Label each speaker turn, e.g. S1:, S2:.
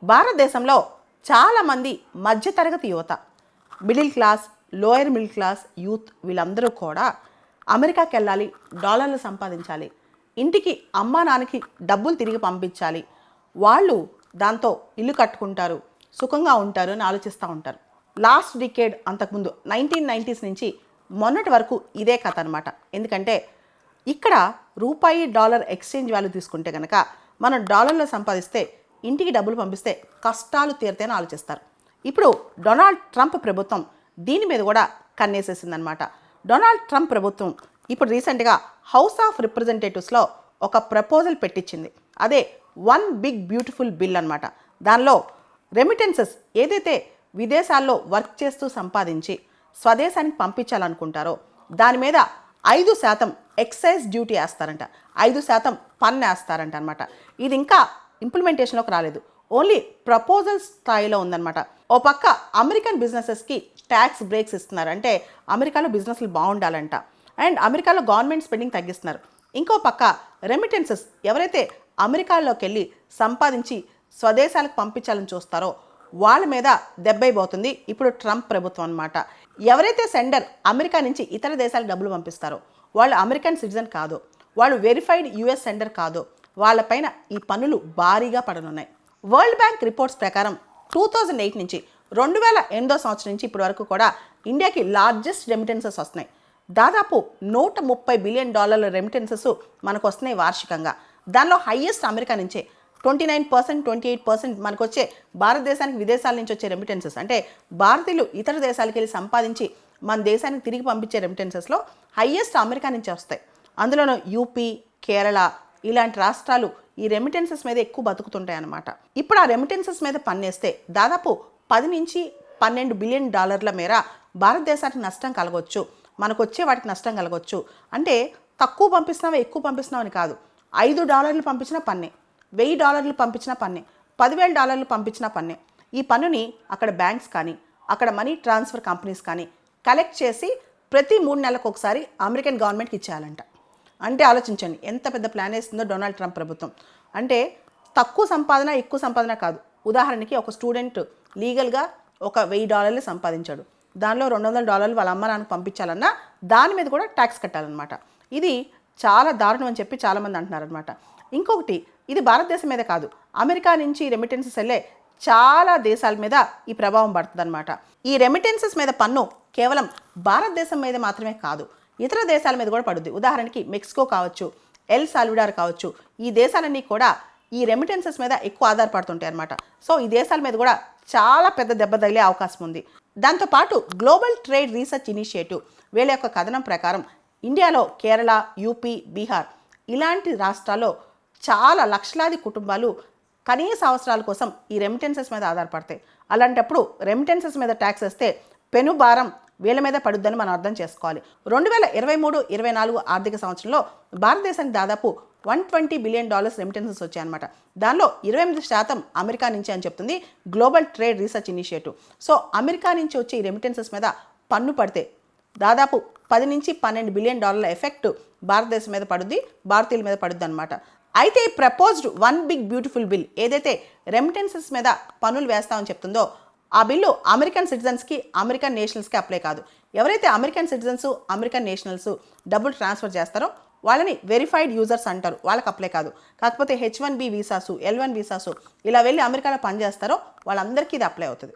S1: భారతదేశంలో చాలామంది మధ్యతరగతి యువత, middle class, lower middle class youth వీళ్ళందరూ కూడా అమెరికాకి వెళ్ళాలి, డాలర్లు సంపాదించాలి, ఇంటికి అమ్మా నాన్నకి డబ్బులు తిరిగి పంపించాలి, వాళ్ళు దాంతో ఇల్లు కట్టుకుంటారు, సుఖంగా ఉంటారు అని ఆలోచిస్తూ ఉంటారు. లాస్ట్ డికేడ్ అంతకుముందు 1990s నుంచి మొన్నటి వరకు ఇదే కథ అనమాట. ఎందుకంటే ఇక్కడ రూపాయి డాలర్ ఎక్స్చేంజ్ వాల్యూ తీసుకుంటే కనుక మనం డాలర్లో సంపాదిస్తే ఇంటికి డబ్బులు పంపిస్తే కష్టాలు తీరుతాయని ఆలోచిస్తారు. ఇప్పుడు డొనాల్డ్ ట్రంప్ ప్రభుత్వం దీని మీద కూడా కన్నేసేసిందనమాట. డొనాల్డ్ ట్రంప్ ప్రభుత్వం ఇప్పుడు రీసెంట్గా హౌస్ ఆఫ్ రిప్రజెంటేటివ్స్లో ఒక ప్రపోజల్ పెట్టించింది. అదే వన్ బిగ్ బ్యూటిఫుల్ బిల్ అనమాట. దానిలో రెమిటెన్సెస్ ఏదైతే విదేశాల్లో వర్క్ చేస్తూ సంపాదించి స్వదేశానికి పంపించాలనుకుంటారో దాని మీద 5% ఎక్సైజ్ డ్యూటీ వేస్తారంట, 5% పన్ను వేస్తారంట అనమాట. ఇది ఇంకా ఇంప్లిమెంటేషన్లోకి రాలేదు, ఓన్లీ ప్రపోజల్ స్థాయిలో ఉందన్నమాట. ఓ పక్క అమెరికన్ బిజినెసెస్కి ట్యాక్స్ బ్రేక్స్ ఇస్తున్నారు, అంటే అమెరికాలో బిజినెస్లు బాగుండాలంట, అండ్ అమెరికాలో గవర్నమెంట్ స్పెండింగ్ తగ్గిస్తున్నారు. ఇంకో పక్క రెమిటెన్సెస్ ఎవరైతే అమెరికాలోకి వెళ్ళి సంపాదించి స్వదేశాలకు పంపించాలని చూస్తారో వాళ్ళ మీద దెబ్బైపోతుంది ఇప్పుడు ట్రంప్ ప్రభుత్వం అనమాట. ఎవరైతే సెండర్ అమెరికా నుంచి ఇతర దేశాలకు డబ్బులు పంపిస్తారో వాళ్ళు అమెరికన్ సిటిజన్ కాదు, వాళ్ళు వెరిఫైడ్ యుఎస్ సెండర్ కాదు, వాళ్ళపైన ఈ పన్నులు భారీగా పడనున్నాయి. వరల్డ్ బ్యాంక్ రిపోర్ట్స్ ప్రకారం 2008 నుంచి 2008 సంవత్సరం నుంచి ఇప్పటి వరకు కూడా ఇండియాకి లార్జెస్ట్ రెమిటెన్సెస్ వస్తున్నాయి. దాదాపు $130 బిలియన్ రెమిటెన్సెస్ మనకు వస్తున్నాయి వార్షికంగా. దానిలో హైయెస్ట్ అమెరికా నుంచే 29%, 28% మనకు వచ్చే భారతదేశానికి విదేశాల నుంచి వచ్చే రెమిటెన్సెస్, అంటే భారతీయులు ఇతర దేశాలకు వెళ్ళి సంపాదించి మన దేశానికి తిరిగి పంపించే రెమిటెన్సెస్లో హైయెస్ట్ అమెరికా నుంచి వస్తాయి. అందులోనూ యూపీ, కేరళ ఇలాంటి రాష్ట్రాలు ఈ రెమిటెన్సెస్ మీద ఎక్కువ బతుకుతుంటాయి అన్నమాట. ఇప్పుడు ఆ రెమిటెన్సెస్ మీద పన్నేస్తే దాదాపు 10 నుంచి 12 బిలియన్ డాలర్ల మేర భారతదేశానికి నష్టం కలగవచ్చు, మనకు వచ్చే వాటికి నష్టం కలగవచ్చు. అంటే తక్కువ పంపిస్తున్నావా ఎక్కువ పంపిస్తున్నామని కాదు, $5 పంపించిన పన్నే, $1000 పంపించిన పన్నే, $10,000 పంపించిన పన్నే. ఈ పన్నుని అక్కడ బ్యాంక్స్ కానీ అక్కడ మనీ ట్రాన్స్ఫర్ కంపెనీస్ కానీ కలెక్ట్ చేసి ప్రతి 3 నెలలకు ఒకసారి అమెరికన్ గవర్నమెంట్కి ఇచ్చేయాలంట. అంటే ఆలోచించండి ఎంత పెద్ద ప్లాన్ వేస్తుందో డొనాల్డ్ ట్రంప్ ప్రభుత్వం. అంటే తక్కువ సంపాదన ఎక్కువ సంపాదన కాదు. ఉదాహరణకి ఒక స్టూడెంట్ లీగల్గా ఒక $1000 సంపాదించాడు, దానిలో $200 వాళ్ళ అమ్మ నాన్నకు పంపించాలన్నా దాని మీద కూడా ట్యాక్స్ కట్టాలన్నమాట. ఇది చాలా దారుణం అని చెప్పి చాలామంది అంటున్నారనమాట. ఇంకొకటి, ఇది భారతదేశం మీద కాదు, అమెరికా నుంచి రెమిటెన్సెస్ వెళ్ళే చాలా దేశాల మీద ఈ ప్రభావం పడుతుంది అనమాట. ఈ రెమిటెన్సెస్ మీద పన్ను కేవలం భారతదేశం మీద మాత్రమే కాదు, ఇతర దేశాల మీద కూడా పడుద్ది. ఉదాహరణకి మెక్సికో కావచ్చు, ఎల్ సాల్వడార్ కావచ్చు, ఈ దేశాలన్నీ కూడా ఈ రెమిటెన్సెస్ మీద ఎక్కువ ఆధారపడుతుంటాయి అనమాట. సో ఈ దేశాల మీద కూడా చాలా పెద్ద దెబ్బ తగిలే అవకాశం ఉంది. దాంతోపాటు గ్లోబల్ ట్రేడ్ రీసెర్చ్ ఇనిషియేటివ్ వీళ్ళ యొక్క కథనం ప్రకారం ఇండియాలో కేరళ, యూపీ, బీహార్ ఇలాంటి రాష్ట్రాల్లో చాలా లక్షలాది కుటుంబాలు కనీస అవసరాల కోసం ఈ రెమిటెన్సెస్ మీద ఆధారపడతాయి. అలాంటప్పుడు రెమిటెన్సెస్ మీద ట్యాక్స్ వేస్తే పెను భారం వీళ్ళ మీద పడుద్దని మనం అర్థం చేసుకోవాలి. 2023-24 ఆర్థిక సంవత్సరంలో భారతదేశానికి దాదాపు $120 బిలియన్ రెమిటెన్సెస్ వచ్చాయన్నమాట. దానిలో 28% అమెరికా నుంచి అని చెప్తుంది global trade research initiative. So America నుంచి వచ్చే ఈ రెమిటెన్సెస్ మీద పన్ను పడితే దాదాపు 10 నుంచి 12 బిలియన్ ఎఫెక్ట్ భారతదేశం మీద పడుద్ది, భారతీయుల మీద పడుద్ది అనమాట. అయితే ఈ proposed one big beautiful bill ఏదైతే రెమిటెన్సెస్ మీద పన్నులు వేస్తామని చెప్తుందో ఆ బిల్లు అమెరికన్ సిటిజన్స్కి, అమెరికన్ నేషనల్స్కి అప్లై కాదు. ఎవరైతే అమెరికన్ సిటిజన్స్, అమెరికన్ నేషనల్స్ డబ్బులు ట్రాన్స్ఫర్ చేస్తారో వాళ్ళని వెరిఫైడ్ యూజర్స్ అంటారు, వాళ్ళకి అప్లై కాదు. కాకపోతే H1B వీసాసు, L1 వీసాసు ఇలా వెళ్ళి అమెరికాలో పనిచేస్తారో వాళ్ళందరికీ ఇది అప్లై అవుతుంది.